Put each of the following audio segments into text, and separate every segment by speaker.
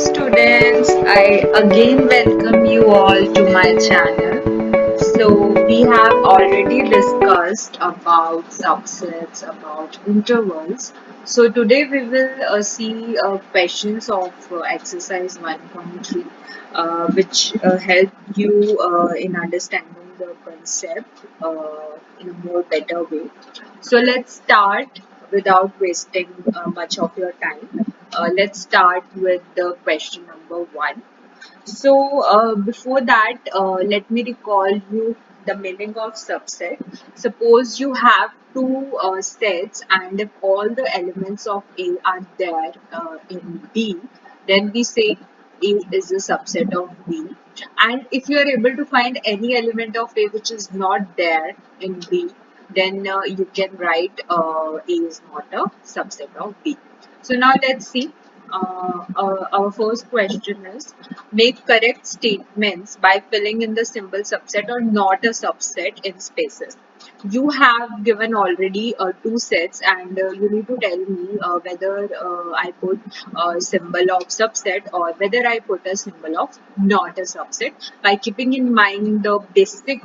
Speaker 1: students, I again welcome you all to my channel. So we have already discussed about subsets, about intervals. So today we will see questions of exercise 1.3 which help you in understanding the concept in a more better way. So let's start without wasting much of your time. Let's start with the question number one. So before that, let me recall you the meaning of subset. Suppose you have two sets, and if all the elements of A are there in B, then we say A is a subset of B. And if you are able to find any element of A which is not there in B, then you can write A is not a subset of B. So now let's see. Our first question is, make correct statements by filling in the symbol subset or not a subset in spaces. You have given already two sets, and you need to tell me whether I put a symbol of subset or whether I put a symbol of not a subset, by keeping in mind the basic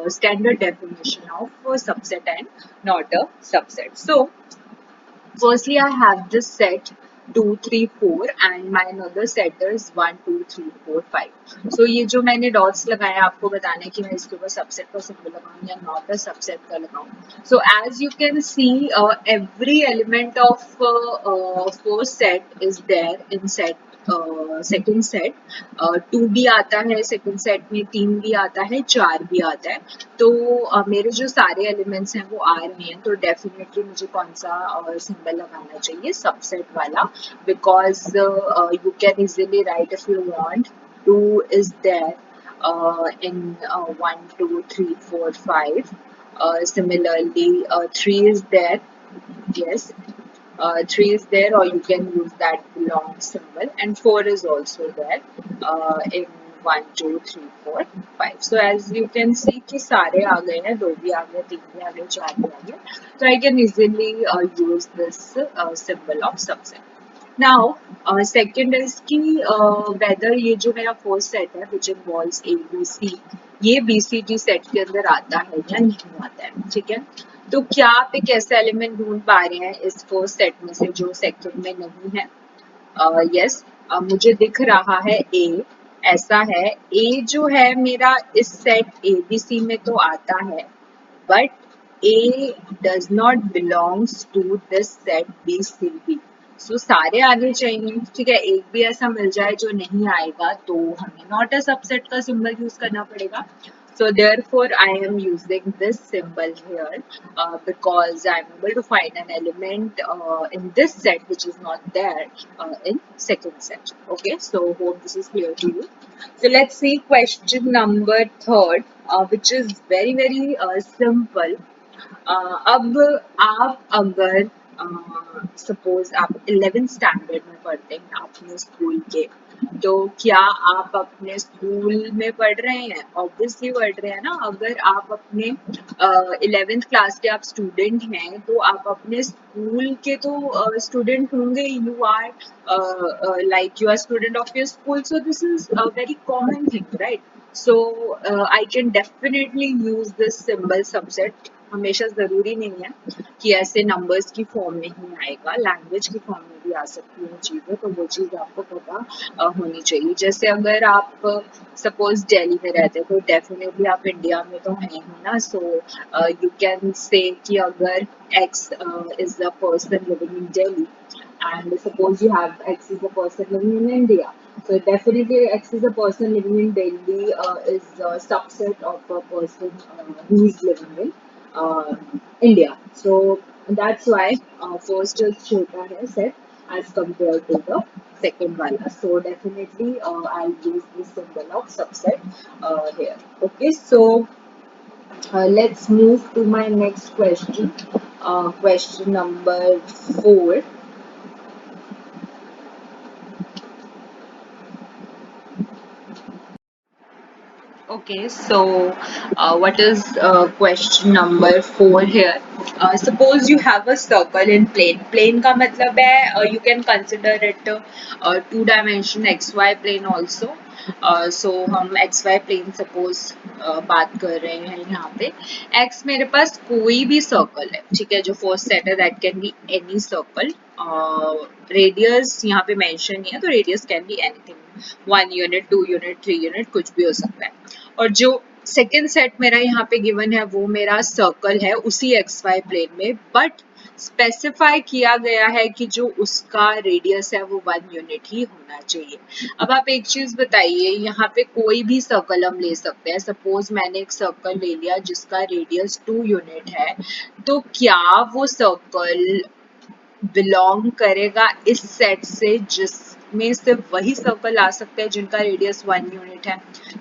Speaker 1: standard definition of a subset and not a subset. So firstly, I have this set 2, 3, 4 and my another set is 1, 2, 3, 4, 5. So ये जो मैंने dots लगाए हैं आपको बताने कि मैं इसके ऊपर सबसेट का सिंबल लगाऊं या नॉट अ सबसेट का लगाऊं. So as you can see, every element of first set is there in set second set. 2 भी आता है सेकेंड सेट में, 3 भी आता है, 4 भी आता है. तो मेरे जो सारे एलिमेंट्स हैं वो आ रहे हैं, तो डेफिनेटली मुझे कौन सा सिंबल लगाना चाहिए, सबसेट वाला, because you can easily write if you want 2 is there in 1, 2, 3, 4, 5. Similarly, 3 is there. Yes, 3 is there, or you can use that long symbol, and 4 is also there in 1, 2, 3, 4, 5. So as you can see कि सारे आ गए हैं, 2 भी आ गए, 3 भी आ गए, 4 भी आ गए. So I can easily use this symbol of subset. Now, second is कि whether ये जो मेरा फर्स्ट सेट है which involves A, B, C, ये BCD सेट के अंदर आता है या नहीं आता है. ठीक है, तो क्या आप एक ऐसा एलिमेंट ढूंढ पा रहे हैं इस फर्स्ट सेट में से जो सेकंड में नहीं है. यस, मुझे दिख रहा है A ऐसा है. A जो है मेरा इस सेट ABC में तो आता है, but A does not belongs to this set BCD. सो सारे आने चाहिए. ठीक है, एक भी ऐसा मिल जाए जो नहीं आएगा तो हमें नॉट अ सबसेट का सिंबल यूज करना पड़ेगा. So therefore, I am using this symbol here because I am able to find an element in this set which is not there in second set. Okay, so hope this is clear to you. So let's see question number third, which is very simple. अब आप अगर suppose आप 11th standard में पढ़ते हैं अपने school के, तो क्या आप अपने स्कूल में पढ़ रहे हैं? ऑब्वियसली पढ़ रहे हैं ना. अगर आप अपने 11th क्लास के आप स्टूडेंट हैं तो आप अपने स्कूल के तो स्टूडेंट होंगे. You are like you are student of your school, so this is a very common thing, right? So I can definitely use this symbol subset. हमेशा जरूरी नहीं है कि ऐसे नंबर्स की फॉर्म में ही आएगा, लैंग्वेज की फॉर्म में भी आ सकती है चीज़ें, तो वो चीज़ आपको पता होनी चाहिए. जैसे अगर आप सपोज दिल्ली में रहते हैं तो डेफिनेटली आप इंडिया में तो हैं ही ना. सो यू कैन से कि अगर x is a person living in Delhi and suppose you have X is a person living in India. So definitely X is a person living in Delhi is a subset of a person who is living in India. So that's why first is chota hai set as compared to the second one. So definitely I'll use this symbol of subset here. Okay, so let's move to my next question. Question number 4. Okay, so what is question number 4 here? Suppose you have a circle in plane. Plane का मतलब है you can consider it two dimension XY plane also. So हम XY plane suppose बात कर रहे हैं यहाँ पे. X मेरे पास कोई भी circle है, ठीक है, जो first set है that can be any circle. Radius यहाँ पे मेंशन नहीं है तो radius can be anything 1 unit 2 unit 3 unit कुछ भी हो सकता है. और जो सेकेंड सेट मेरा यहाँ पे गिवन है वो मेरा सर्कल है उसी एक्स वाई प्लेन में, बट स्पेसिफाई किया गया है कि जो उसका रेडियस है वो 1 यूनिट ही होना चाहिए. अब आप एक चीज बताइए, यहाँ पे कोई भी सर्कल हम ले सकते हैं. सपोज मैंने एक सर्कल ले लिया जिसका रेडियस 2 यूनिट है, तो क्या वो सर्कल बिलोंग करेगा इस सेट से जिसमें सिर्फ वही सर्कल आ सकते हैं जिनका रेडियस 1 यूनिट है?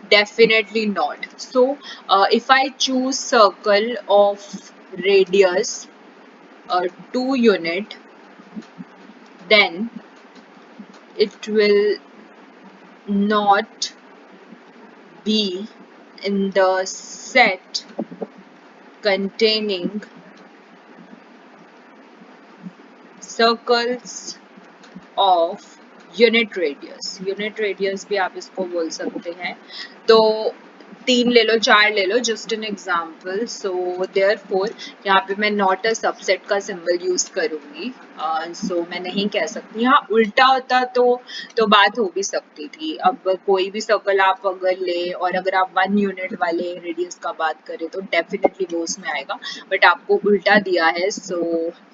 Speaker 1: Definitely not. So if I choose circle of radius 2 unit, then it will not be in the set containing circles of unit radius. Unit radius भी आप इसको बोल सकते हैं. तो 3 ले लो 4 ले लो, just an example. So therefore यहाँ पे मैं नॉट अ सबसेट का सिंबल यूज करूंगी. सो मैं नहीं कह सकती. हाँ, उल्टा होता तो बात हो भी सकती थी. अब कोई भी सर्कल आप अगर ले और अगर आप 1 यूनिट वाले रेडियस का बात करें तो डेफिनेटली वो उसमें आएगा, बट आपको उल्टा दिया है, सो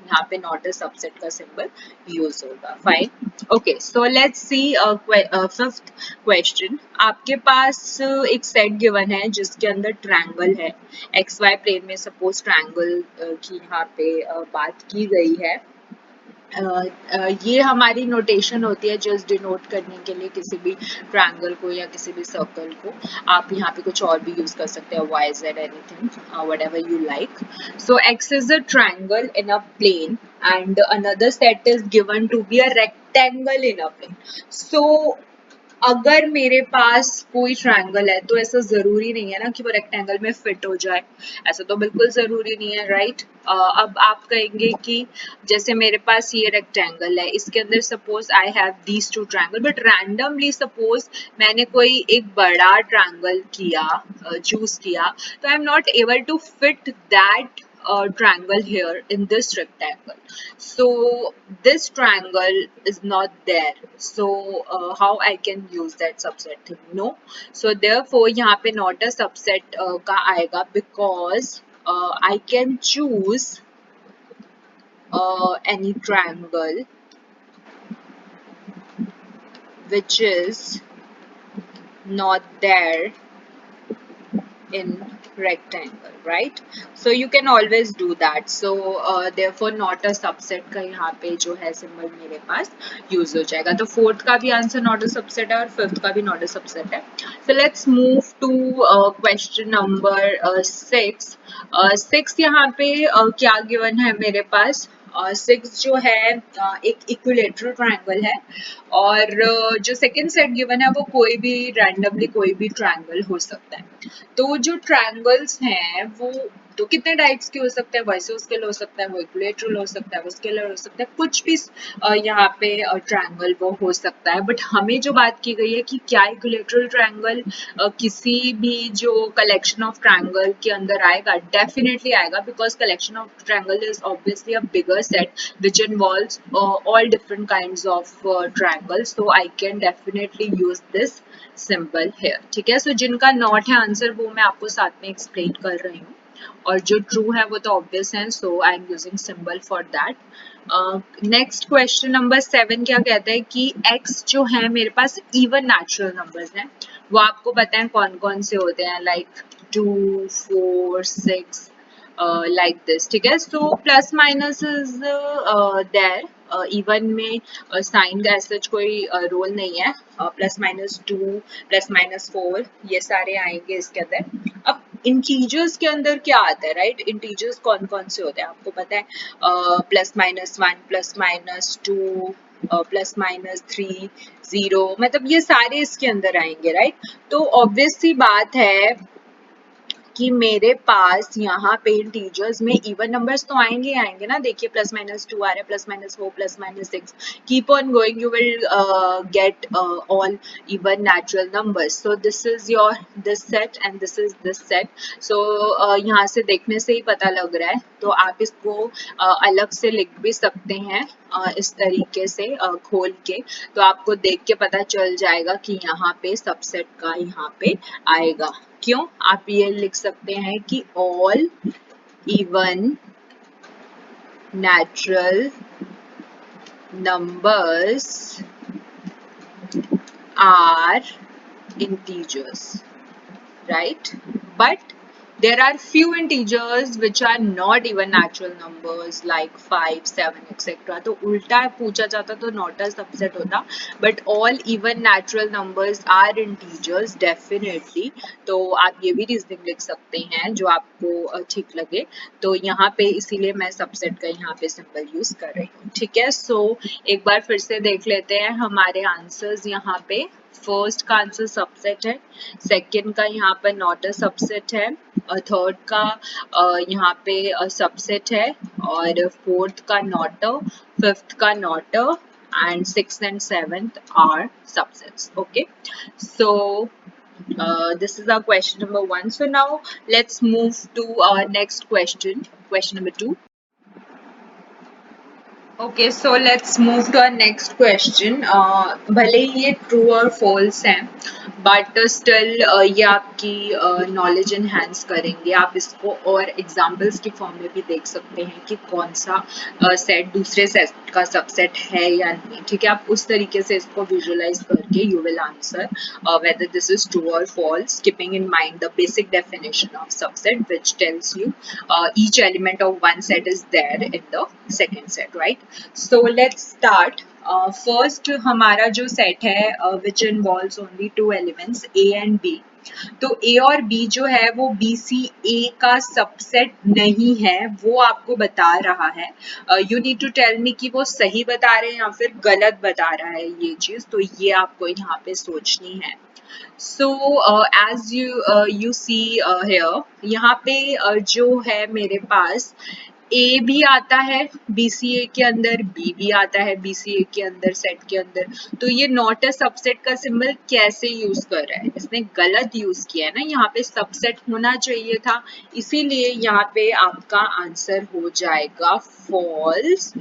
Speaker 1: यहाँ पे नॉट अ सबसेट का सिंबल यूज होगा. Fine. Okay, so let's C fifth question. आपके पास एक सेट गिवन है जिसके अंदर ट्रायंगल है. एक्स वाई प्लेन में सपोज ट्रायंगल की यहाँ पे बात की गई है. ये हमारी नोटेशन होती है जस्ट डिनोट करने के लिए किसी भी ट्रायंगल को या किसी भी सर्कल को. आप यहाँ पे कुछ और भी यूज कर सकते हैं, Y Z anything whatever you like. So X is a triangle in a plane and another set is given to be a rectangle in a plane. So अगर मेरे पास कोई ट्रायंगल है तो ऐसा जरूरी नहीं है ना कि वो रेक्टेंगल में फिट हो जाए. ऐसा तो बिल्कुल जरूरी नहीं है, राइट? अब आप कहेंगे कि जैसे मेरे पास ये रेक्टेंगल है, इसके अंदर suppose I have these two triangle, but randomly suppose मैंने कोई एक बड़ा ट्रायंगल किया, चूज किया, तो I am not able to fit that triangle here in this rectangle. So this triangle is not there. So how I can use that subset thing? No. So therefore यहाँ पे not a subset का आएगा because I can choose any triangle which is not there in rectangle, right? So you can always do that. So therefore not a subset का यहाँ पे जो है symbol मेरे पास यूज हो जाएगा. तो फोर्थ का भी आंसर नॉट अ सबसेट है और फिफ्थ का भी नॉट अ सबसेट है. So let's move to question number 6. 6 यहाँ पे क्या गिवन है मेरे पास? 6 जो है एक इक्विलेटरल ट्रायंगल है और जो सेकंड सेट गिवन है वो कोई भी रैंडमली कोई भी ट्रायंगल हो सकता है. तो जो ट्रायंगल्स हैं वो तो कितने टाइप्स के हो सकते हैं? आइसोस्केल हो सकता है, वो इक्विलेटरल हो सकता है, वो स्केलर हो सकता है, कुछ भी यहाँ पे ट्रायंगल वो हो सकता है. बट हमें जो बात की गई है कि क्या इक्विलेटरल ट्रायंगल किसी भी जो कलेक्शन ऑफ ट्रायंगल के अंदर आएगा? डेफिनेटली आएगा, because collection of triangle is obviously a bigger set which involves all different kinds of triangles. So I can definitely use this symbol here. ठीक है. सो जिनका नॉट है आंसर वो मैं आपको साथ में एक्सप्लेन कर रही हूँ और जो ट्रू है वो तो ऑब्वियस है. So I am using symbol for that. Next question number 7 क्या कहता है कि x जो है मेरे पास इवन नेचुरल नंबर्स हैं. वो आपको पता है कौन कौन से होते हैं, लाइक 2 4 6 like this. ठीक है. So plus minus is there. Even में साइन का ऐसा कोई रोल नहीं है. प्लस माइनस 2 प्लस माइनस 4 ये सारे आएंगे इसके अंदर. अब इंटीजर्स के अंदर क्या आता है, राइट? इंटीजर्स कौन कौन से होते हैं आपको पता है? प्लस माइनस 1 प्लस माइनस 2 +-3 0, मतलब ये सारे इसके अंदर आएंगे, राइट। तो ऑब्वियस सी बात है कि मेरे पास यहाँ पे इंटीजर्स में इवन नंबर्स तो आएंगे ही आएंगे ना। देखिए +-2 आ रहा है, +-4, +-6, keep on going, you will get all even natural numbers. So this is your this set and this is this set. सो यहाँ से देखने से ही पता लग रहा है, तो आप इसको अलग से लिख भी सकते हैं इस तरीके से खोल के, तो आपको देख के पता चल जाएगा कि यहाँ पे सबसेट का यहाँ पे आएगा। क्यों? आप ये लिख सकते हैं कि all even natural numbers are integers, right? But there are few integers which are not even natural numbers like 5, 7, etc. तो उल्टा पूछा जाता तो not a subset होता, but all even natural numbers are integers definitely. तो आप ये भी रीजनिंग लिख सकते हैं जो आपको ठीक लगे। तो यहाँ पे इसीलिए मैं सबसेट का यहाँ पे सिंबल यूज कर रही हूँ, ठीक है। सो एक बार फिर से देख लेते हैं हमारे आंसर्स। यहाँ पे फर्स्ट का आंसर सबसेट है, सेकंड का यहाँ पर नॉट अ सबसेट है, थर्ड का यहाँ पे सबसेट है, और फोर्थ का नॉट अ, फिफ्थ का not a, and sixth and seventh are subsets. Okay, so this is our question number 1. So now let's move to our next question, question number 2. Okay, so let's move to our next question. भले ही ये true और false है, but still ये आपकी knowledge enhance करेंगे। आप इसको और एग्जाम्पल्स की फॉर्म में भी देख सकते हैं कि कौन सा सेट दूसरे सेट का सबसेट है या नहीं, ठीक है। आप उस तरीके से इसको विजुअलाइज करके you will answer whether this is true or false, keeping in mind the basic definition of subset, which tells you each element of one set is there in the second set, right? So let's start. First हमारा जो set है which involves only two elements A and B. तो A और B जो है वो BCA का subset नहीं है, वो आपको बता रहा है। You need to tell me कि वो सही बता रहे हैं या फिर गलत बता रहा है ये चीज, तो ये आपको यहाँ पे सोचनी है। So as you see here, यहाँ पे जो है मेरे पास ए भी आता है बीसीए के अंदर, बी भी आता है बीसीए के अंदर, सेट के अंदर। तो ये नॉट अ सबसेट का सिंबल कैसे यूज कर रहा है? इसने गलत यूज किया है ना, यहाँ पे सबसेट होना चाहिए था, इसीलिए यहाँ पे आपका आंसर हो जाएगा फॉल्स,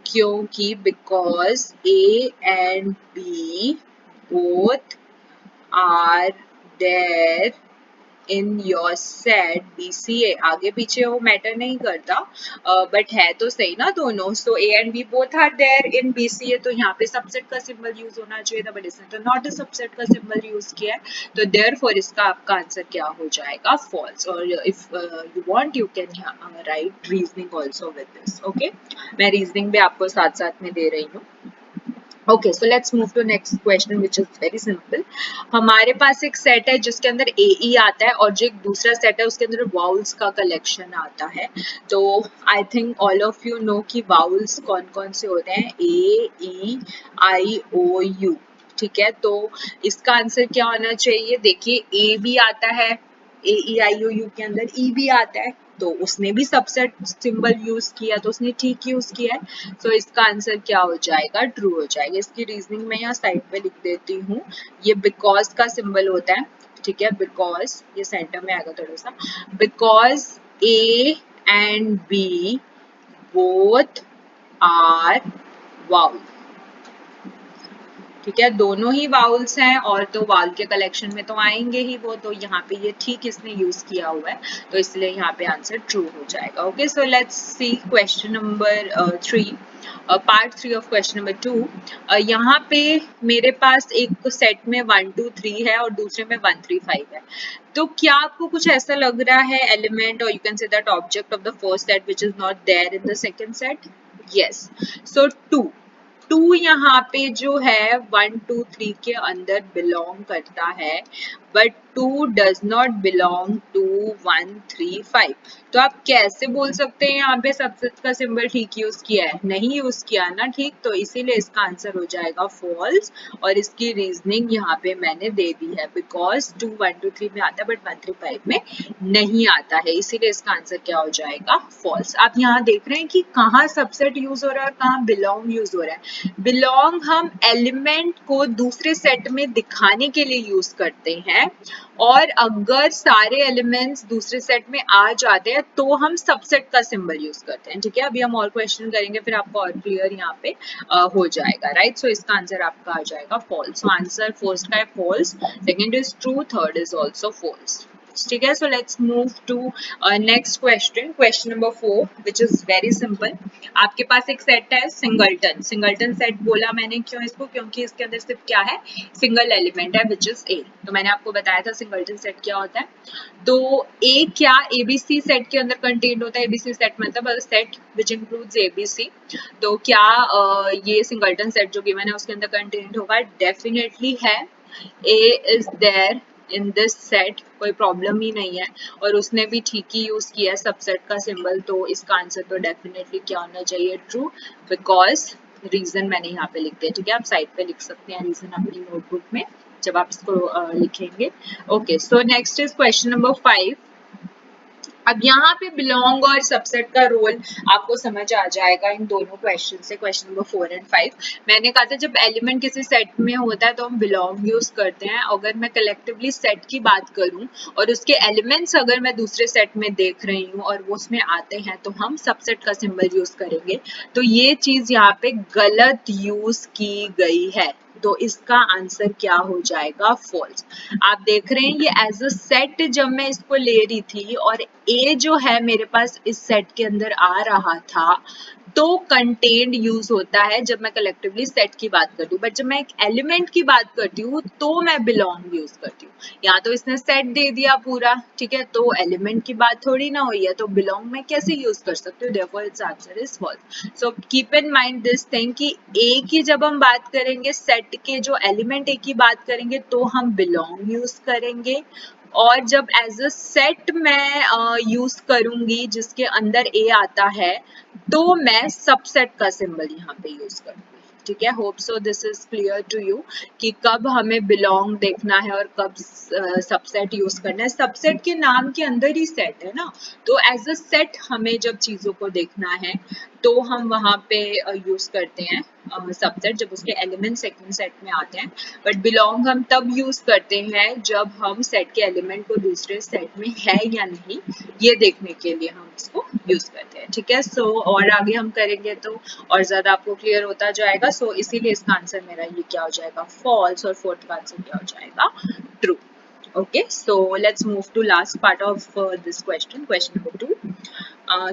Speaker 1: क्योंकि because A and B both are there in your set BCA। आगे पीछे वो मैटर नहीं करता, बट है तो सही ना दोनों। So A and B both are there in BCA, तो यहाँ पे सबसेट का सिंबल यूज होना चाहिए था, बट इसने तो नॉट अ सबसेट का सिंबल यूज किया है, तो देयरफॉर इसका आपका आंसर क्या हो जाएगा? फॉल्स। और if you want you can write reasoning also with this. Okay, मैं रीजनिंग भी आपको साथ साथ में दे रही हूँ। Okay, so let's move to next question which is very simple. हमारे पास एक सेट है जिसके अंदर ए ई आता है, और जो एक दूसरा सेट है उसके अंदर वाउल्स का कलेक्शन आता है। तो I think all of you know कि वाउल्स कौन कौन से होते हैं, ए ई आई ओ यू, ठीक है। तो इसका आंसर क्या होना चाहिए? देखिए ए भी आता है, ए ई आई ओ यू के अंदर ई भी आता है, तो उसने भी सबसेट सिंबल यूज किया, तो उसने ठीक यूज किया है। तो इसका आंसर क्या हो जाएगा? ट्रू हो जाएगा। इसकी रीजनिंग मैं यहाँ साइड पे लिख देती हूँ। ये बिकॉज का सिंबल होता है, ठीक है, बिकॉज, ये सेंटर में आएगा थोड़ा सा, because A and B both are vowel, ठीक है, दोनों ही वाउल्स हैं, और तो वाउल के कलेक्शन में तो आएंगे ही वो, तो यहाँ पे ये ठीक इसने यूज किया हुआ है, तो इसलिए यहाँ पे आंसर ट्रू हो जाएगा। Okay, so let's see question number 3, part 3 of question number 2। यहाँ पे मेरे पास एक सेट में 1 2 3 है और दूसरे में 1 3 5 है। तो क्या आपको कुछ ऐसा लग रहा है एलिमेंट, और you can say that object of the first set which is not there in the second set? Yes, so 2 यहाँ पे जो है 1 2 3 के अंदर बिलोंग करता है, but 2 does not belong to 1 3 5। तो आप कैसे बोल सकते हैं यहाँ पे सबसेट का सिंबल ठीक यूज किया है? नहीं यूज किया ना, ठीक। तो इसीलिए इसका आंसर हो जाएगा फॉल्स, और इसकी रीजनिंग यहाँ पे मैंने दे दी है, बिकॉज 2 1 2 3 में आता है बट 1 3 5 में नहीं आता है, इसीलिए इसका आंसर क्या हो जाएगा? फॉल्स। आप यहाँ देख रहे हैं कि कहाँ सबसेट यूज हो रहा है और कहाँ बिलोंग यूज हो रहा है। बिलोंग हम एलिमेंट को दूसरे सेट में दिखाने के लिए यूज करते हैं, और अगर सारे एलिमेंट्स दूसरे सेट में आ जाते हैं तो हम सबसेट का सिंबल यूज करते हैं, ठीक है। अभी हम और क्वेश्चन करेंगे, फिर आपको और क्लियर यहाँ पे हो जाएगा, राइट। सो इसका आंसर आपका आ जाएगा फॉल्स। सो आंसर फर्स्ट का है false, second is true, third is also false, ठीक है। So let's move to next question, question number 4, which is very simple. आपके पास एक सेट है सिंगलटन। सिंगलटन सेट बोला मैंने क्यों इसको? क्योंकि इसके अंदर सिर्फ क्या है? सिंगल एलिमेंट है, विच इज ए। तो मैंने आपको बताया था सिंगलटन सेट क्या होता है। तो ए क्या एबीसी सेट के अंदर कंटेन्ड होता है? एबीसी सेट मतलब सेट विच इंक्लूड्स एबीसी। तो क्या ये सिंगलटन सेट जो गिवन है उसके अंदर कंटेन्ड होगा? डेफिनेटली है। A is there in this set, कोई प्रॉब्लम ही नहीं है, और उसने भी ठीक ही यूज किया है सबसेट का सिंबल। तो इसका आंसर तो डेफिनेटली क्या होना चाहिए? ट्रू, बिकॉज रीजन मैंने यहाँ पे लिख दिया, ठीक है। आप साइड पे लिख सकते हैं रीजन अपनी नोटबुक में जब आप इसको लिखेंगे। Okay, so next is question number 5। अब यहाँ पे बिलोंग और सबसेट का रोल आपको समझ आ जाएगा इन दोनों क्वेश्चन से, क्वेश्चन नंबर 4 एंड 5। मैंने कहा था जब एलिमेंट किसी सेट में होता है तो हम बिलोंग यूज करते हैं। अगर मैं कलेक्टिवली सेट की बात करूं और उसके एलिमेंट्स अगर मैं दूसरे सेट में देख रही हूँ और वो उसमें आते हैं तो हम सबसेट का सिंबल यूज करेंगे। तो ये चीज यहाँ पे गलत यूज की गई है, तो इसका आंसर क्या हो जाएगा? फॉल्स। आप देख रहे हैं ये एज अ सेट जब मैं इसको ले रही थी और ए जो है मेरे पास इस सेट के अंदर आ रहा था, तो कंटेन्ड यूज होता है जब मैं कलेक्टिवली सेट की बात करती हूँ। बट जब मैं एक एलिमेंट की बात करती हूँ तो मैं बिलोंग यूज करती हूँ। यहाँ तो इसने सेट दे दिया पूरा, ठीक है, तो एलिमेंट की बात थोड़ी ना हुई है, तो बिलोंग मैं कैसे यूज कर सकती हूँ? Therefore it's answer is false. So keep in mind this thing कि ए की जब हम बात करेंगे, सेट के जो एलिमेंट ए की बात करेंगे तो हम बिलोंग यूज करेंगे, और जब एज अ सेट मैं यूज करूंगी जिसके अंदर ए आता है तो मैं सबसेट का सिंबल यहाँ पे यूज करूंगी, ठीक है। Hope so this is clear to you कि कब हमें बिलोंग देखना है और कब सबसेट यूज करना है। सबसेट के नाम के अंदर ही सेट है ना, तो एज अ सेट हमें जब चीजों को देखना है तो हम वहां पे यूज करते हैं सबसेट जब उसके एलिमेंट सेकंड सेट में आते हैं। बट बिलोंग हम तब यूज करते हैं जब हम सेट के एलिमेंट को दूसरे सेट में है या नहीं ये देखने के लिए हम इसको यूज करते हैं, ठीक है। सो और आगे हम करेंगे तो और ज्यादा आपको क्लियर होता जाएगा। सो इसीलिए इसका आंसर मेरा ये क्या हो जाएगा? फॉल्स, और फोर्थ का आंसर क्या हो जाएगा? True. Okay, so let's move to last part of this question, question number 2.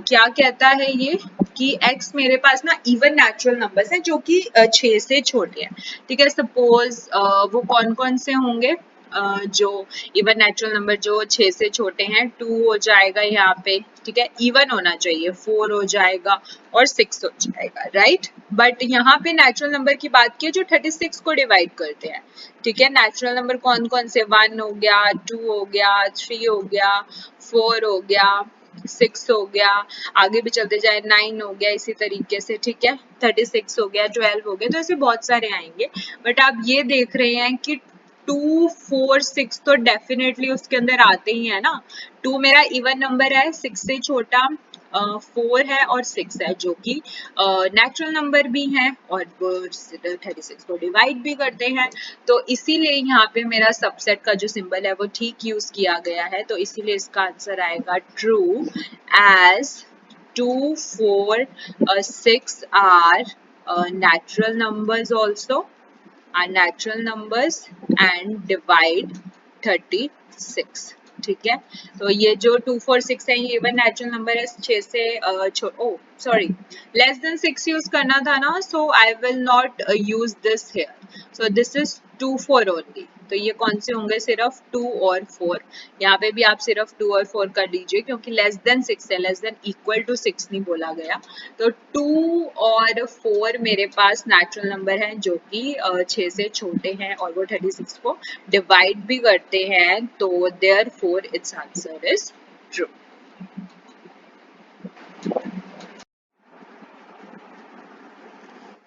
Speaker 1: क्या कहता है ये कि x मेरे पास ना इवन नेचुरल नंबर्स हैं जो कि 6 से छोटे हैं, ठीक है। सपोज वो कौन कौन से होंगे? जो इवन नेचुरल नंबर जो 6 से छोटे हैं, 2 हो जाएगा यहाँ पे, ठीक है, इवन होना चाहिए, 4 हो जाएगा और 6 हो जाएगा, राइट। बट यहाँ पे नेचुरल नंबर की बात की जो 36 को डिवाइड करते हैं, ठीक है। नेचुरल नंबर कौन कौन से? 1 हो गया, 2 हो गया, 3 हो गया, 4 हो गया, 6 हो गया, आगे भी चलते जाए 9 हो गया, इसी तरीके से, ठीक है। 36 हो गया, 12 हो गया, तो ऐसे बहुत सारे आएंगे। बट आप ये देख रहे हैं कि 2 4 6 तो डेफिनेटली उसके अंदर आते ही है ना। 2 मेरा इवन नंबर है, 6 से छोटा 4 है और 6 है जो कि नेचुरल नंबर भी हैं और 36 को डिवाइड भी करते हैं। तो इसीलिए यहाँ पे मेरा सबसेट का जो सिंबल है वो ठीक यूज किया गया है, तो इसीलिए इसका आंसर आएगा true, as 2 4 6 are natural numbers also, are natural numbers and divide 36, ठीक है। तो ये जो 2 4 6 है ये इवन नेचुरल नंबर है, 6 से सॉरी लेस देन 6 यूज करना था ना, so I will not use this here, so this is 2 4 only, तो ये कौन से होंगे, सिर्फ 2 और 4। यहाँ पे भी आप सिर्फ 2 और 4 कर लीजिए क्योंकि लेस देन 6 है, लेस देन इक्वल टू 6 नहीं बोला गया। तो 2 और 4 मेरे पास नेचुरल नंबर हैं जो कि 6 से छोटे हैं और वो 36 को डिवाइड भी करते हैं, तो therefore it's answer is true.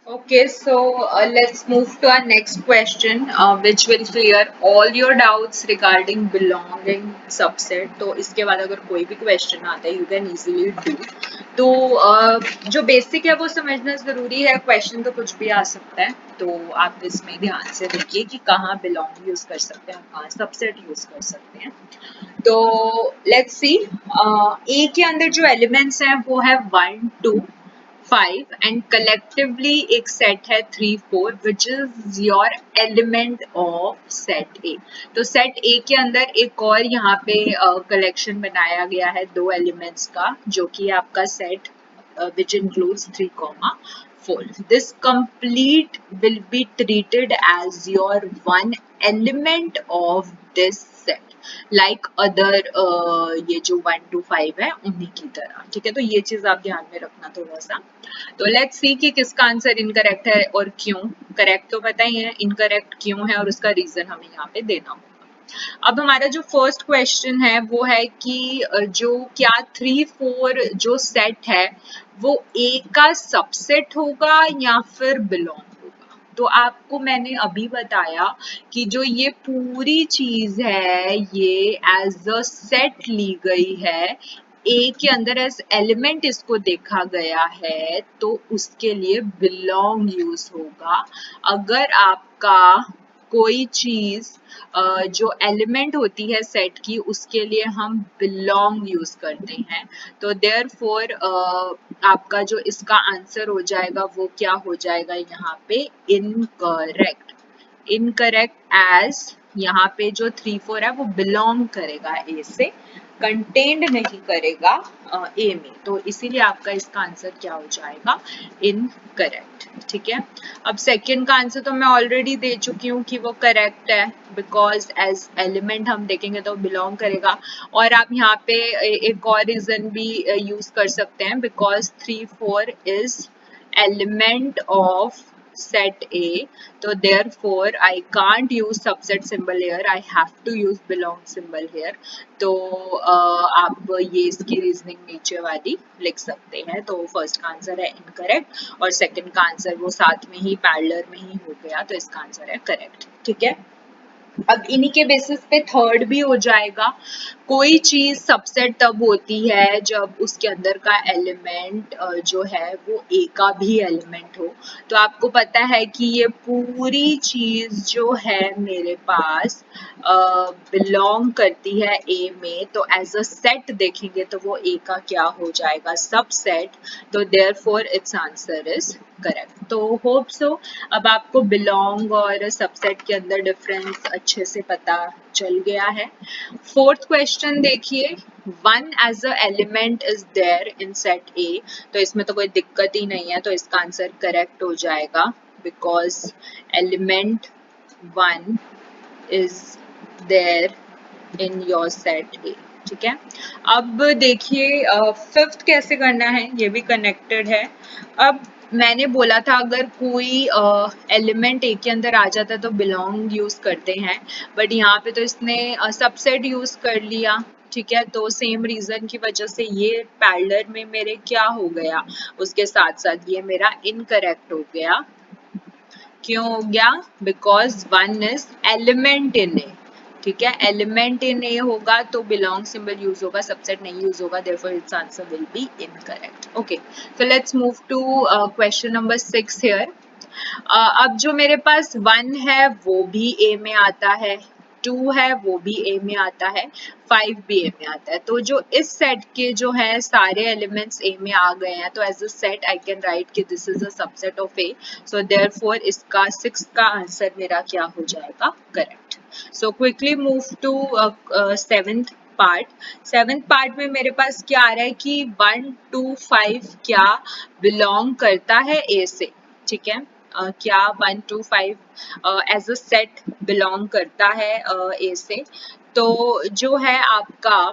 Speaker 1: Okay, so let's move to our next question, which will clear all your doubts regarding belonging subset. तो इसके बाद अगर कोई भी question आता है, you can easily do. तो जो basic है वो समझना ज़रूरी है, question तो कुछ भी आ सकता है, तो आप इसमें ध्यान से देखिए कि कहाँ belong use कर सकते हैं, कहाँ subset use कर सकते हैं। तो let's see, A के अंदर जो elements हैं वो है 1, 2, 5 and collectively एक set है 3, 4 which is your element of set A। तो set A के अंदर एक और यहाँ पे collection बनाया गया है 2 elements का, जो कि आपका set which includes 3, 4। This complete will be treated as your one element of this set, like other ये जो 1 to 5 है उन्हीं की तरह, ठीक है। तो ये चीज आप ध्यान में रखना थोड़ा सा। तो लेट्स सी कि किसका आंसर इनकरेक्ट है और क्यों। करेक्ट तो पता ही है, इनकरेक्ट क्यों है और उसका रीजन हमें यहाँ पे देना होगा। अब हमारा जो फर्स्ट क्वेश्चन है वो है कि जो क्या 3, 4 जो सेट है वो ए का सबसेट होगा या फिर बिलोंग। तो आपको मैंने अभी बताया कि जो ये पूरी चीज है ये एज अ सेट ली गई है, ए के अंदर एज एलिमेंट इसको देखा गया है, तो उसके लिए बिलोंग यूज होगा। अगर आपका कोई चीज जो एलिमेंट होती है सेट की उसके लिए हम बिलोंग यूज करते हैं, तो देयरफॉर आपका जो इसका आंसर हो जाएगा वो क्या हो जाएगा यहाँ पे, इनकरेक्ट। इनकरेक्ट एज यहाँ पे जो 3, 4 है वो बिलोंग करेगा ए से, कंटेंड नहीं करेगा ए में, तो इसीलिए आपका इसका आंसर क्या हो जाएगा, इनकरेक्ट। ठीक है। अब सेकंड का आंसर तो मैं ऑलरेडी दे चुकी हूँ कि वो करेक्ट है, बिकॉज एज एलिमेंट हम देखेंगे तो बिलोंग करेगा। और आप यहाँ पे एक और रीजन भी यूज कर सकते हैं, because 3, 4 is element of set A, so therefore I can't use subset symbol here, I have to use belong symbol here। तो आप ये इसकी रीजनिंग नीचे वाली लिख सकते हैं। तो फर्स्ट का आंसर है इनकरेक्ट और सेकंड का आंसर वो साथ में ही पैरेलल में ही हो गया, तो इसका आंसर है करेक्ट। ठीक है। अब इन्हीं के बेसिस पे थर्ड भी हो जाएगा। कोई चीज सबसेट तब होती है जब उसके अंदर का एलिमेंट जो है वो ए का भी एलिमेंट हो। तो आपको पता है कि ये पूरी चीज जो है मेरे पास बिलोंग करती है ए में, तो एज अ सेट देखेंगे तो वो ए का क्या हो जाएगा, सबसेट। तो therefore it's answer is correct. तो होप सो अब आपको बिलोंग और सबसेट के अंदर डिफरेंस अच्छे से पता चल गया है। फोर्थ क्वेश्चन देखिए, one as a element is there in set A. तो इसमें तो कोई दिक्कत ही नहीं है, तो इसका आंसर करेक्ट हो जाएगा, because element one is there in your set A. ठीक है। अब देखिए फिफ्थ कैसे करना है, ये भी कनेक्टेड है। अब मैंने बोला था अगर कोई एलिमेंट ए के अंदर आ जाता है तो बिलोंग यूज करते हैं, बट यहाँ पे तो इसने सबसेट यूज कर लिया। ठीक है। तो सेम रीजन की वजह से ये पैरेलल में मेरे क्या हो गया, उसके साथ साथ ये मेरा इनकरेक्ट हो गया। क्यों हो गया, because one is element in A. ठीक है। एलिमेंट इन ए होगा तो बिलोंग सिंबल यूज होगा, सबसेट नहीं यूज होगा, therefore it's answer will be incorrect. Okay, so let's move to question number 6 here. अब जो मेरे पास 1 है वो भी ए में आता है, 2 है वो भी ए में आता है, 5 भी ए में आता है। तो जो इस सेट के जो है सारे एलिमेंट्स ए में आ गए हैं, तो as a set I can write कि this is a subset of A. So therefore इसका 6 का आंसर मेरा क्या हो जाएगा, correct. So quickly move to seventh part. Seventh part में मेरे पास क्या आ रहा है कि 1, 2, 5 क्या बिलोंग करता है ए से। ठीक है। क्या 1 to 5 as a set belong करता है ए से। तो जो है आपका,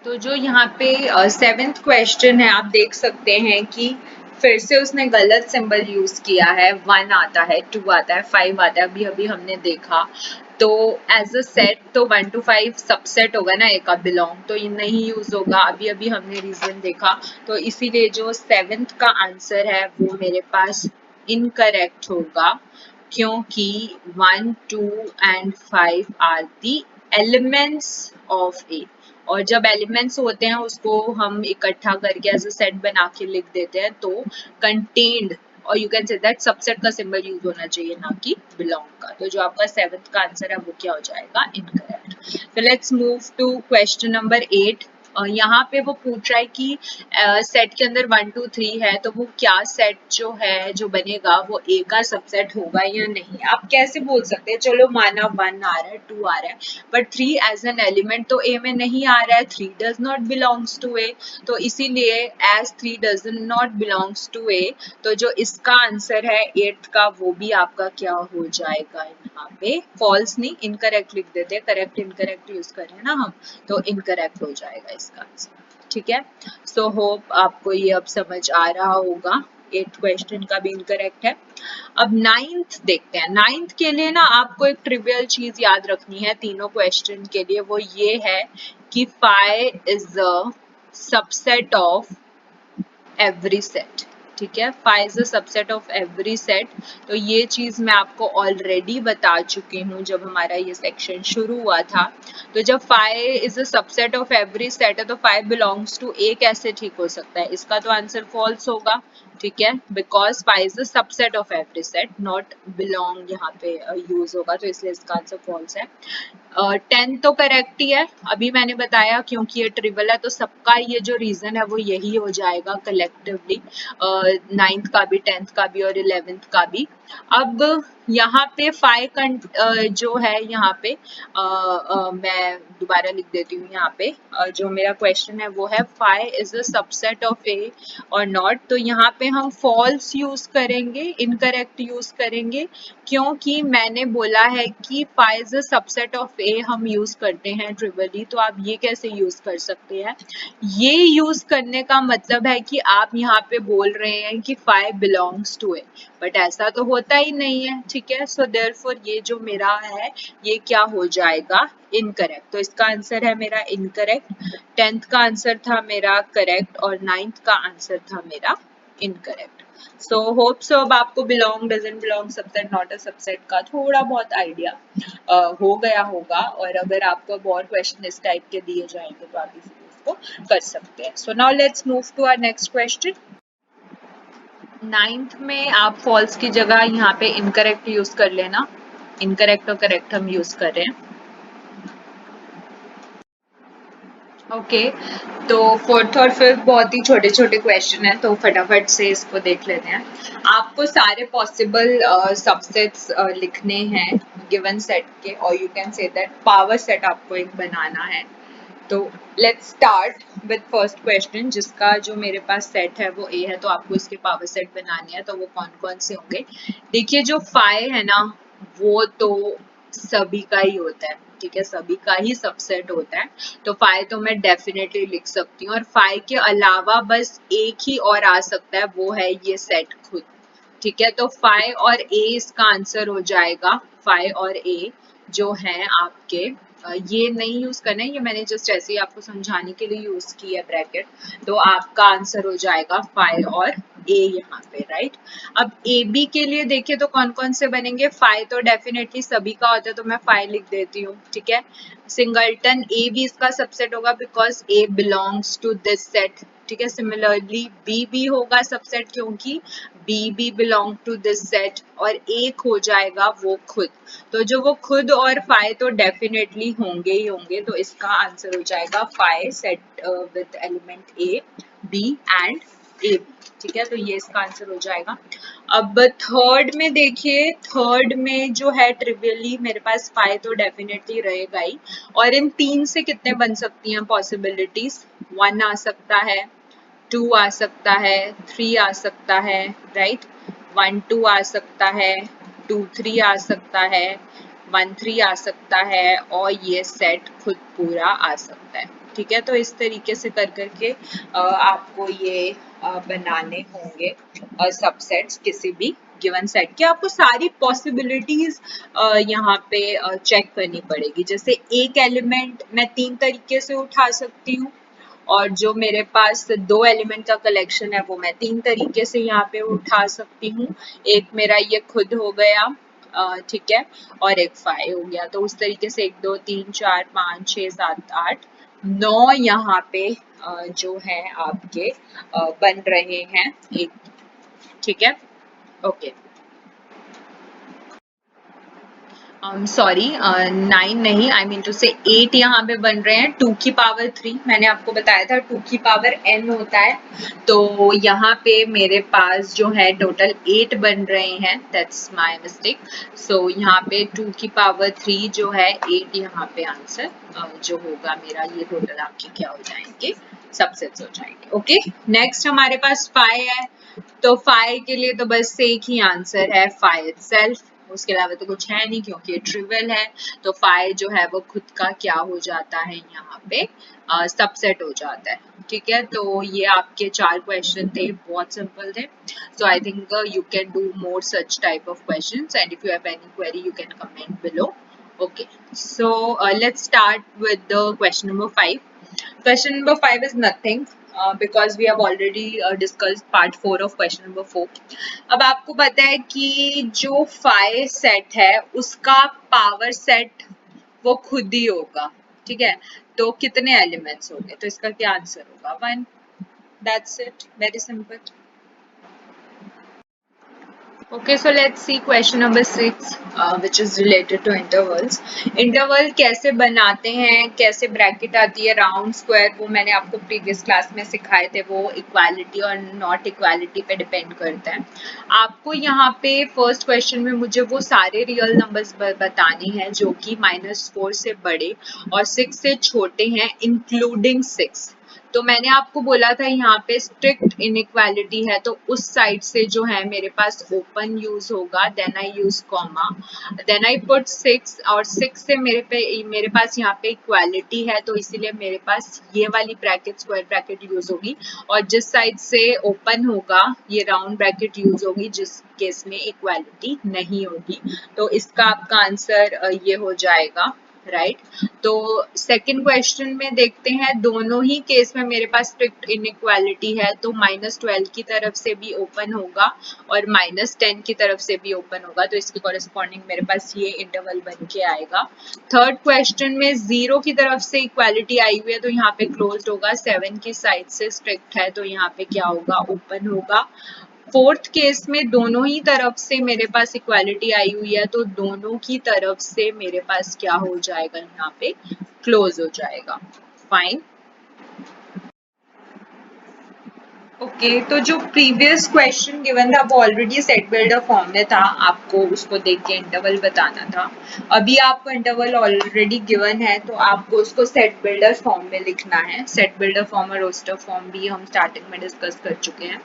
Speaker 1: तो जो यहाँ पे 7th क्वेश्चन है, आप देख सकते हैं कि फिर से उसने गलत सिंबल यूज किया है। 1 आता है, 2 आता है, 5 आता है, अभी अभी हमने देखा। तो एज अ सेट तो 1 to 5 सबसेट होगा ना ए का, बिलोंग तो ये नहीं यूज होगा, अभी अभी हमने रीजन देखा। तो इसीलिए जो 7th का आंसर है वो मेरे पास इनकरेक्ट होगा, क्योंकि 1, 2 and 5 are the elements of A. और जब एलिमेंट्स होते हैं उसको हम इकट्ठा करके एज अ सेट बना के लिख देते हैं, तो कंटेन्ड, और you can say that subset का सिंबल यूज होना चाहिए, ना कि बिलोंग का। तो जो आपका 7th का आंसर है वो क्या हो जाएगा, इनकरेक्ट। तो let's move to question number 8। यहाँ पे वो पूछ रहा है कि सेट के अंदर 1, 2, 3 है, तो वो क्या सेट जो है जो बनेगा वो ए का सबसेट होगा या नहीं। आप कैसे बोल सकते हैं, चलो माना 1 आ रहा है, 2 आ रहा है, बट 3 एज एन एलिमेंट तो ए में नहीं आ रहा है, 3 does not belongs to A. तो इसीलिए as 3 does not belongs to A, तो जो इसका आंसर है 8th का, वो भी आपका क्या हो जाएगा, यहाँ पे फॉल्स नहीं, इनकरेक्ट लिख देते हैं, करेक्ट इनकरेक्ट यूज कर रहे हैं ना हम, तो इनकरेक्ट हो जाएगा इसका आंसर। ठीक है, सो होप आपको ये अब समझ आ रहा होगा। 8th क्वेश्चन का भी इनकरेक्ट है। अब 9th देखते हैं। 9th के लिए ना आपको एक ट्रिवियल चीज याद रखनी है तीनों क्वेश्चन के लिए, वो ये है कि phi is a subset of every set. ठीक है, phi is a subset of every set. तो ये चीज मैं आपको ऑलरेडी बता चुकी हूँ जब हमारा ये सेक्शन शुरू हुआ था। तो जब phi is a subset of every set है, तो फाई बिलोंग्स टू ए कैसे ठीक हो सकता है, इसका तो आंसर फॉल्स होगा। ठीक है, because phi is a subset of every set, not belong यहाँ पे यूज होगा, तो इसलिए इसका आंसर फॉल्स है। 10 तो करेक्ट ही है, अभी मैंने बताया, क्योंकि ये ट्रिबल है तो सबका ये जो रीजन है वो यही हो जाएगा कलेक्टिवली, 9th का भी, 10th का भी और 11th का भी। अब यहाँ पे जो है यहाँ पे मैं दोबारा लिख देती हूँ। यहाँ पे जो मेरा क्वेश्चन है वो है phi is a subset of A और नॉट। तो यहाँ पे हम फॉल्स यूज करेंगे, इनकरेक्ट यूज करेंगे, क्योंकि मैंने बोला है कि phi is a subset of A हम यूज करते हैं ट्रिवली। तो आप ये कैसे यूज कर सकते हैं, ये यूज करने का मतलब है कि आप यहाँ पे बोल रहे हैं कि phi belongs to A, but ऐसा तो होता ही नहीं है। ठीक है, सो देयरफॉर ये जो मेरा है ये क्या हो जाएगा, इनकरेक्ट। तो इसका आंसर है मेरा इनकरेक्ट। 10th का आंसर था मेरा करेक्ट और 9th का आंसर था मेरा इनकरेक्ट। सो होप सो अब आपको belong, doesn't belong, subset, not a subset का थोड़ा बहुत आइडिया हो गया होगा। और अगर आपको अब और क्वेश्चन इस टाइप के दिए जाएंगे तो आप इसी को कर सकते हैं। So now let's move to our next question. 9th में आप फॉल्स की जगह यहाँ पे इनकरेक्ट यूज कर लेना, इनकरेक्ट और करेक्ट हम यूज कर रहे हैं। ओके, तो 4th और 5th बहुत ही छोटे छोटे क्वेश्चन है, तो फटाफट से इसको देख लेते हैं। आपको सारे पॉसिबल सबसेट्स लिखने हैं गिवन सेट के, और you can say that power set आपको एक बनाना है। तो let's start with first question, जिसका जो मेरे पास सेट है वो ए है, तो आपको इसके पावर सेट बनाने हैं। तो वो कौन कौन से होंगे, देखिए जो फाई है ना वो तो सभी का ही होता है। ठीक है, सभी का ही सबसेट होता है, तो फाई तो मैं डेफिनेटली लिख सकती हूँ। और फाई के अलावा बस एक ही और आ सकता है, वो है ये सेट खुद। ठीक है, तो फाई और ए इसका आंसर हो जाएगा। फाई और ए जो है आपके, ये नहीं यूज करना है, ये मैंने जस्ट ऐसे ही आपको समझाने के लिए यूज किया ब्रैकेट। तो आपका आंसर हो जाएगा फाई और ए यहाँ पे, राइट। अब ए बी के लिए देखिए तो कौन कौन से बनेंगे, फाई तो डेफिनेटली सभी का होता है, तो मैं फाई लिख देती हूँ। ठीक है, सिंगल्टन ए भी इसका सबसेट होगा, because A belongs to this set. ठीक है, सिमिलरली बी भी होगा सबसेट, क्योंकि बी भी बिलोंग टू दिस सेट। और एक हो जाएगा वो खुद, तो जो वो खुद और फाई तो डेफिनेटली होंगे ही होंगे, तो इसका आंसर हो जाएगा phi set with element A, B and A B. ठीक है, तो ये इसका आंसर हो जाएगा। अब थर्ड में देखिए, थर्ड में जो है ट्रिवियली मेरे पास फाई तो डेफिनेटली रहेगा ही, और इन तीन से कितने बन सकती हैं पॉसिबिलिटीज, 1 आ सकता है, 2 आ सकता है, 3 आ सकता है, राइट, 1 2 आ सकता है, 2 3 आ सकता है, 1 3 आ सकता है, और ये सेट खुद पूरा आ सकता है। ठीक है, तो इस तरीके से कर करके आपको ये बनाने होंगे सबसेट्स किसी भी गिवन सेट के। आपको सारी पॉसिबिलिटीज यहाँ पे चेक करनी पड़ेगी। जैसे एक एलिमेंट मैं 3 तरीके से उठा सकती हूँ, और जो मेरे पास 2 एलिमेंट का कलेक्शन है वो मैं 3 तरीके से यहाँ पे उठा सकती हूँ। एक मेरा ये खुद हो गया, ठीक है, और एक 5 हो गया। तो उस तरीके से 1 2 3 4 5 6 7 8 9 यहाँ पे जो है आपके बन रहे हैं एक। ठीक है, ओके। सॉरी, 9 नहीं, आई मीन टू से 8 यहाँ पे बन रहे हैं। 2 की पावर 3, मैंने आपको बताया था 2 की पावर n होता है, तो यहाँ पे मेरे पास जो है टोटल 8 बन रहे हैं। That's my mistake. सो यहाँ पे 2 की पावर 3 जो है 8 यहाँ पे आंसर जो होगा मेरा, ये टोटल आपके क्या हो जाएंगे, सबसेट्स हो जाएंगे। ओके, नेक्स्ट हमारे पास 5 है, तो 5 के लिए तो बस एक ही आंसर है, 5 इटसेल्फ। उसके अलावा तो कुछ है नहीं, क्योंकि ये ट्रिवियल है। तो 5 जो है वो खुद का क्या हो जाता है, यहाँ पे सबसेट हो जाता है। ठीक है, तो ये आपके 4 क्वेश्चन थे, बहुत सिंपल थे। So I think you can do more such type of questions, and if you have any query you can comment below. Okay, so let's start with the question number 5. Question number 5 is nothing because we have already discussed part 4 of question number 4. अब आपको पता है कि जो 5 set है उसका power set वो खुद ही होगा। ठीक है, तो कितने एलिमेंट्स होंगे, तो इसका क्या आंसर होगा, 1। That's it, very simple. Okay, so let's see question number 6, which is related to intervals. Interval कैसे बनाते हैं, कैसे ब्रैकेट आती है, राउंड स्क्वायर, वो मैंने आपको प्रीवियस क्लास में सिखाए थे। वो इक्वालिटी और नॉट इक्वालिटी पे डिपेंड करता है। आपको यहाँ पे फर्स्ट क्वेश्चन में मुझे वो सारे रियल नंबर्स बताने हैं जो कि -4 से बड़े और 6 से छोटे हैं, इंक्लूडिंग 6। तो मैंने आपको बोला था यहाँ पे स्ट्रिक्ट इनइक्वालिटी है, तो उस साइड से जो है मेरे पास ओपन यूज होगा, then I use comma, then I put 6, और 6 से मेरे पास यहाँ पे इक्वालिटी है, तो इसीलिए मेरे पास ये वाली ब्रैकेट स्क्वायर ब्रैकेट यूज होगी। और जिस साइड से ओपन होगा ये राउंड ब्रैकेट यूज होगी, जिस केस में इक्वालिटी नहीं होगी। तो इसका आपका आंसर ये हो जाएगा, राइट। तो सेकंड क्वेश्चन में देखते हैं, दोनों ही केस में मेरे पास स्ट्रिक्ट इनइक्वालिटी है, तो -12 की तरफ से भी ओपन होगा और -10 की तरफ से भी ओपन होगा, तो इसके कॉरेस्पॉन्डिंग मेरे पास ये इंटरवल बन के आएगा। थर्ड क्वेश्चन में 0 की तरफ से इक्वालिटी आई हुई है, तो यहाँ पे क्लोज्ड होगा। 7 की साइड से स्ट्रिक्ट है, तो यहाँ पे क्या होगा, ओपन होगा। फोर्थ केस में दोनों ही तरफ से मेरे पास इक्वालिटी आई हुई है, तो दोनों की तरफ से मेरे पास क्या हो जाएगा, यहाँ पे क्लोज हो जाएगा। फाइन। ओके, तो जो प्रीवियस क्वेश्चन गिवन था वो ऑलरेडी सेट बिल्डर फॉर्म में था, आपको उसको देख के इंटरवल बताना था। अभी आपको इंटरवल ऑलरेडी गिवन है, तो आपको उसको सेट बिल्डर फॉर्म में लिखना है। सेट बिल्डर फॉर्म और रोस्टर फॉर्म भी हम स्टार्टिंग में डिस्कस कर चुके हैं।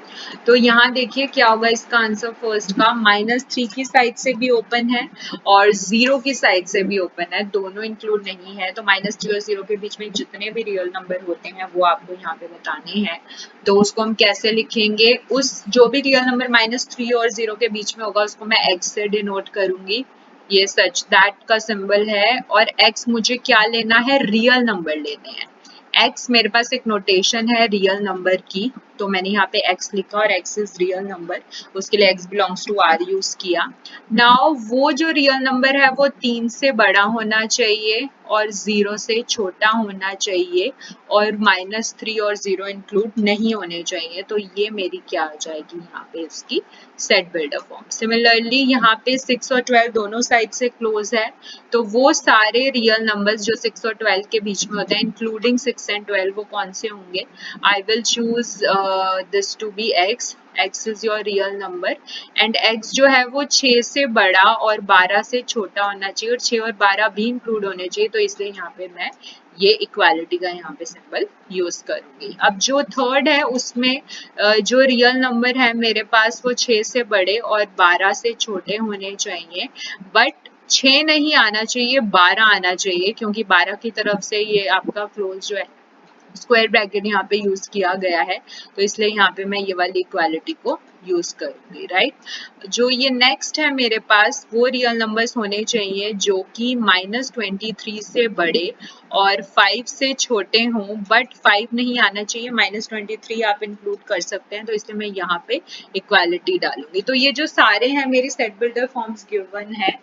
Speaker 1: तो यहाँ देखिए क्या होगा इसका आंसर फर्स्ट का, -3 की साइड से भी ओपन है और 0 की साइड से भी ओपन है, दोनों इंक्लूड नहीं है। तो -3 और 0 के बीच में जितने भी रियल नंबर होते हैं वो आपको यहाँ पे बताने हैं। तो उसको हम कैसे लिखेंगे, उस जो भी रियल नंबर -3 और 0 के बीच में होगा उसको मैं x से डिनोट करूंगी। ये सच दैट का सिंबल है, और x मुझे क्या लेना है, रियल नंबर लेने हैं। x मेरे पास एक नोटेशन है रियल नंबर की, तो मैंने यहाँ पे x लिखा और x इज रियल नंबर, उसके लिए x belongs to r use किया। नाउ वो जो रियल नंबर है वो 3 से बड़ा होना चाहिए और 0 से छोटा होना चाहिए, और -3 और 0 इंक्लूड नहीं होने चाहिए। तो ये मेरी क्या आ जाएगी यहाँ पे इसकी सेट बिल्डर फॉर्म। सिमिलरली यहाँ पे 6 और 12 दोनों साइड से क्लोज है, तो वो सारे रियल नंबर्स जो 6 और 12 के बीच में होते हैं, इंक्लूडिंग 6 एंड 12, वो कौन से होंगे, I will choose this to be x, x is your real number and x जो है वो 6 से बड़ा और 12 से छोटा होना चाहिए और 6 और 12 भी इंक्लूड होने चाहिए, तो इसलिए यहाँ पे मैं ये इक्वालिटी का यहाँ पे सिंबल यूज करूंगी। अब जो थर्ड है उसमें जो रियल नंबर है मेरे पास वो 6 से बड़े और 12 से छोटे होने चाहिए, बट 6 नहीं आना चाहिए, 12 आना चाहिए, क्योंकि 12 की तरफ से ये आपका क्लोज जो है स्क्वायर ब्रैकेट यहाँ पे यूज किया गया है, तो इसलिए यहाँ पे मैं ये वाली इक्वालिटी को यूज करूंगी, राइट। जो ये नेक्स्ट है मेरे पास वो रियल नंबर्स होने चाहिए जो कि -23 से बड़े और 5 से छोटे हों, बट 5 नहीं आना चाहिए, -23 आप इंक्लूड कर सकते हैं, तो इसलिए मैं यहाँ पे इक्वालिटी डालूंगी। तो ये जो सारे हैं मेरी सेट बिल्डर फॉर्म्स गिवन है,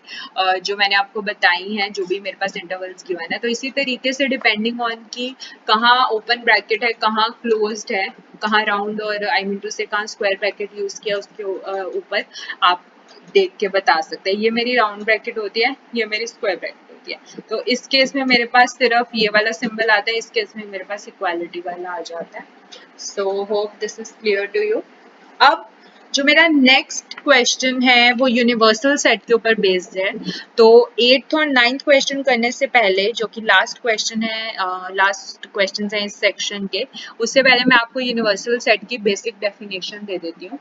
Speaker 1: जो मैंने आपको बताई हैं, जो भी मेरे पास इंटरवल्स गिवन है, तो इसी तरीके से डिपेंडिंग ऑन की कहाँ ओपन ब्रैकेट है, कहाँ क्लोज्ड है, कहाँ राउंड और आई मीन टू से कहाँ स्क्वायर ब्रैकेट यूज किया उसके ऊपर आप देख के बता सकते हैं। ये मेरी राउंड ब्रैकेट होती है, ये मेरी स्क्वायर ब्रैकेट होती है, तो इस केस में मेरे पास सिर्फ ये वाला सिंबल आता है, इस केस में मेरे पास इक्वालिटी वाला आ जाता है। So hope this is clear to you. अब जो मेरा नेक्स्ट क्वेश्चन है वो यूनिवर्सल सेट के ऊपर बेस्ड है। तो 8th और 9th क्वेश्चन करने से पहले, जो कि लास्ट क्वेश्चन है, लास्ट क्वेश्चन है इस सेक्शन के, उससे पहले मैं आपको यूनिवर्सल सेट की बेसिक डेफिनेशन दे देती हूँ।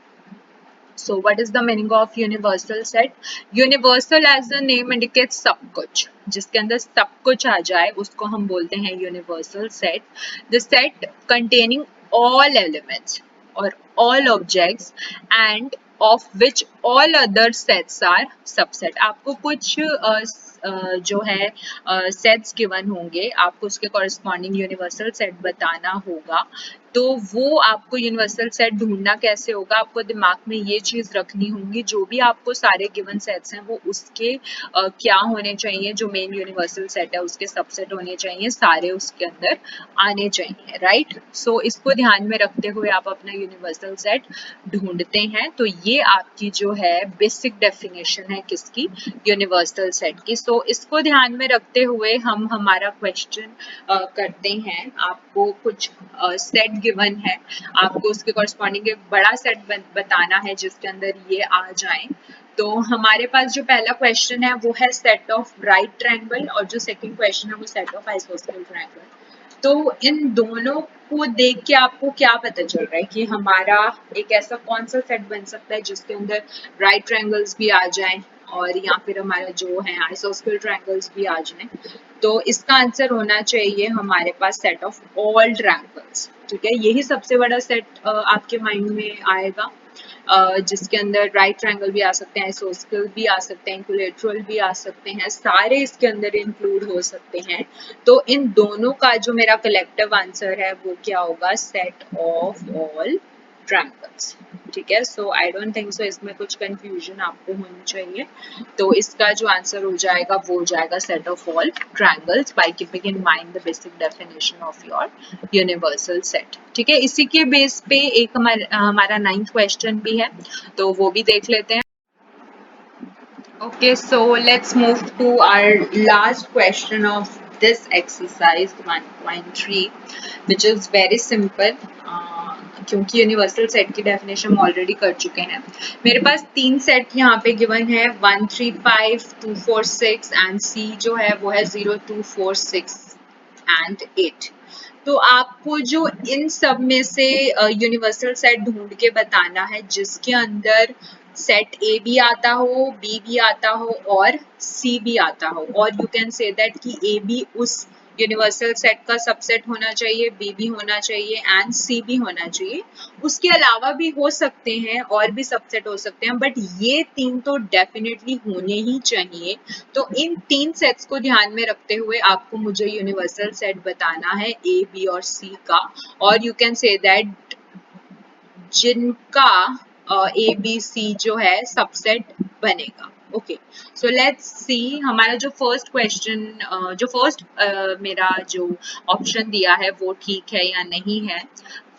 Speaker 1: So what is the meaning of universal set? Universal as the name indicates सब कुछ, जिसके अंदर सब कुछ आ जाए उसको हम बोलते हैं universal set. The set containing all elements or all objects and of which all other sets are subset. आपको कुछ जो है सेट्स गिवन होंगे, आपको उसके कॉरेस्पॉन्डिंग यूनिवर्सल सेट बताना होगा। तो वो आपको यूनिवर्सल सेट ढूंढना कैसे होगा, आपको दिमाग में ये चीज रखनी होगी, जो भी आपको सारे गिवन सेट्स हैं वो उसके क्या होने चाहिए, जो मेन यूनिवर्सल सेट है उसके सबसेट होने चाहिए, सारे उसके अंदर आने चाहिए, राइट। सो इसको ध्यान में रखते हुए आप अपना यूनिवर्सल सेट ढूंढते हैं। तो ये आपकी जो है बेसिक डेफिनेशन है किसकी, यूनिवर्सल सेट की। सो इसको ध्यान में रखते हुए हम हमारा क्वेश्चन करते हैं। आपको कुछ सेट गिवन है, आपको उसके कॉरेस्पॉन्डिंग एक बड़ा सेट बताना है जिसके अंदर ये आ जाए। तो हमारे पास जो पहला क्वेश्चन है वो है सेट ऑफ राइट ट्रायंगल और जो सेकंड क्वेश्चन है वो सेट ऑफ आइसोसेलेस ट्रायंगल। तो इन दोनों को देख के आपको क्या पता चल रहा है कि हमारा एक ऐसा कौन सा सेट बन सकता है जिसके अंदर राइट ट्रायंगल्स भी आ जाएं और या फिर हमारा जो है आइसोस्केल ट्रायंगल्स भी आ जाएं। तो इसका आंसर होना चाहिए हमारे पास सेट ऑफ ऑल ट्रायंगल्स, ठीक है। यही सबसे बड़ा सेट आपके माइंड में आएगा, जिसके अंदर राइट ट्रायंगल भी आ सकते हैं, आइसोस्केल भी आ सकते हैं, इक्विलैटरल भी आ सकते हैं, सारे इसके अंदर इंक्लूड हो सकते हैं। तो इन दोनों का जो मेरा कलेक्टिव आंसर है वो क्या होगा, सेट ऑफ ऑल ट्रायंगल्स, ठीक है। So I don't think so इसमें कुछ कंफ्यूजन आपको होनी चाहिए। तो इसका जो आंसर हो जाएगा वो हो जाएगा set of all triangles by keeping in mind the basic definition of your universal set, ठीक है। इसी के बेस पे एक हमारा 9th क्वेश्चन भी है, तो वो भी देख लेते हैं। Okay, so let's move to our last question of this exercise 1.3, which is very simple. क्योंकि यूनिवर्सल सेट की डेफिनेशन हम ऑलरेडी कर चुके हैं। मेरे पास 3 सेट यहाँ पे गिवन है, 1, 3, 5, 2, 4, 6 एंड सी जो है वो है 0, 2, 4, 6 एंड 8। तो आपको जो इन सब में से यूनिवर्सल सेट ढूंढ के बताना है जिसके अंदर सेट ए भी आता हो, बी भी आता हो और सी भी आता हो, और यू कैन से दैट कि ए भी उस यूनिवर्सल सेट का सबसेट होना चाहिए, बी भी होना चाहिए एंड सी भी होना चाहिए। उसके अलावा भी हो सकते हैं और भी सबसेट हो सकते हैं, बट ये 3 तो डेफिनेटली होने ही चाहिए। तो इन 3 सेट्स को ध्यान में रखते हुए आपको मुझे यूनिवर्सल सेट बताना है ए, बी और सी का, और यू कैन से दैट जिनका ए बी सी जो है सबसेट बनेगा। ओके, सो लेट्स सी हमारा जो फर्स्ट क्वेश्चन, जो फर्स्ट मेरा जो ऑप्शन दिया है वो ठीक है या नहीं है।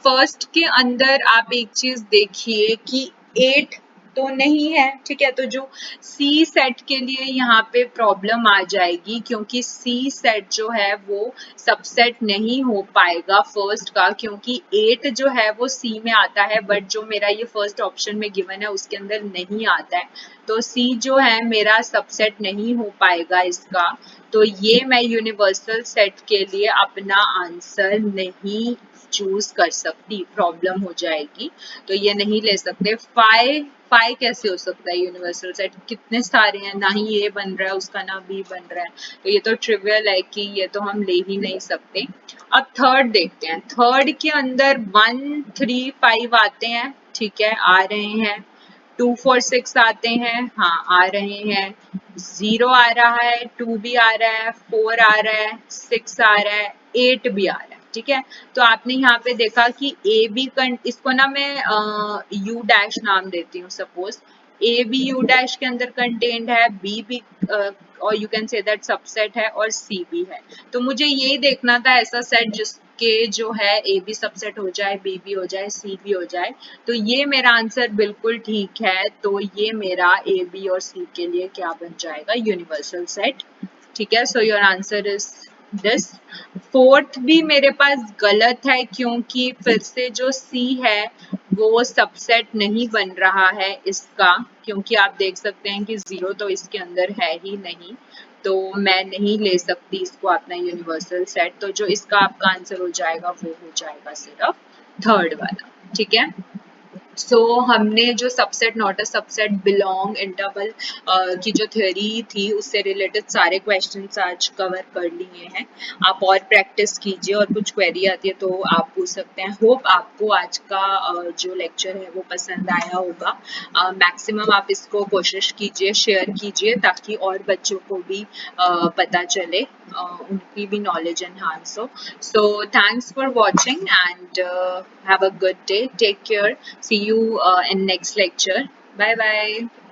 Speaker 1: फर्स्ट के अंदर आप एक चीज देखिए कि 8 तो नहीं है, ठीक है। तो जो सी सेट के लिए यहाँ पे प्रॉब्लम आ जाएगी, क्योंकि सी सेट जो है वो सबसेट नहीं हो पाएगा फर्स्ट का, क्योंकि 8 जो है वो सी में आता है, बट जो मेरा ये फर्स्ट ऑप्शन में गिवन है उसके अंदर नहीं आता है। तो सी जो है मेरा सबसेट नहीं हो पाएगा इसका। तो ये मैं यूनिवर्सल सेट के लिए अपना आंसर नहीं चूज कर सकती, प्रॉब्लम हो जाएगी। तो ये नहीं ले सकते। फाइव फाइव कैसे हो सकता है यूनिवर्सल सेट, कितने सारे हैं, ना ही ये बन रहा है उसका ना बी बन रहा है। तो ये तो ट्रिवियल है कि ये तो हम ले ही नहीं सकते। अब थर्ड देखते हैं। थर्ड के अंदर 1 3 5 आते हैं, ठीक है, आ रहे हैं। 2 4 6 आते हैं, हाँ आ रहे हैं। 0 आ रहा है, 2 भी आ रहा है, 4 आ रहा है, 6 आ रहा है, 8 भी आ रहा है, ठीक है। तो आपने यहाँ पे देखा कि ए बी इसको ना मैं यू डैश नाम देती हूँ suppose. A B U dash के अंदर कंटेन्ड है, बी भी और you can say that subset है, और सी भी है। तो मुझे ये देखना था ऐसा सेट जिसके जो है ए बी सबसेट हो जाए, बी भी हो जाए, सी भी हो जाए। तो ये मेरा आंसर बिल्कुल ठीक है। तो ये मेरा ए बी और सी के लिए क्या बन जाएगा, यूनिवर्सल सेट, ठीक है। So your answer is this. Fourth भी मेरे पास गलत है, क्योंकि फिर से जो सी है वो सबसेट नहीं बन रहा है इसका, क्योंकि आप देख सकते हैं कि 0 तो इसके अंदर है ही नहीं। तो मैं नहीं ले सकती इसको अपना यूनिवर्सल सेट। तो जो इसका आपका आंसर हो जाएगा वो हो जाएगा सिर्फ थर्ड वाला, ठीक है। सो हमने जो subset not a subset belong interval की जो थ्योरी थी उससे रिलेटेड सारे क्वेश्चंस आज कवर कर लिए हैं। आप और प्रैक्टिस कीजिए, और कुछ क्वेरी आती है तो आप पूछ सकते हैं। होप आपको आज का जो लेक्चर है वो पसंद आया होगा। मैक्सिमम आप इसको कोशिश कीजिए, शेयर कीजिए, ताकि और बच्चों को भी पता चले, उनकी भी नॉलेज एनहांस हो। So thanks for watching, and have a good day. Take care. See you in next lecture. Bye bye.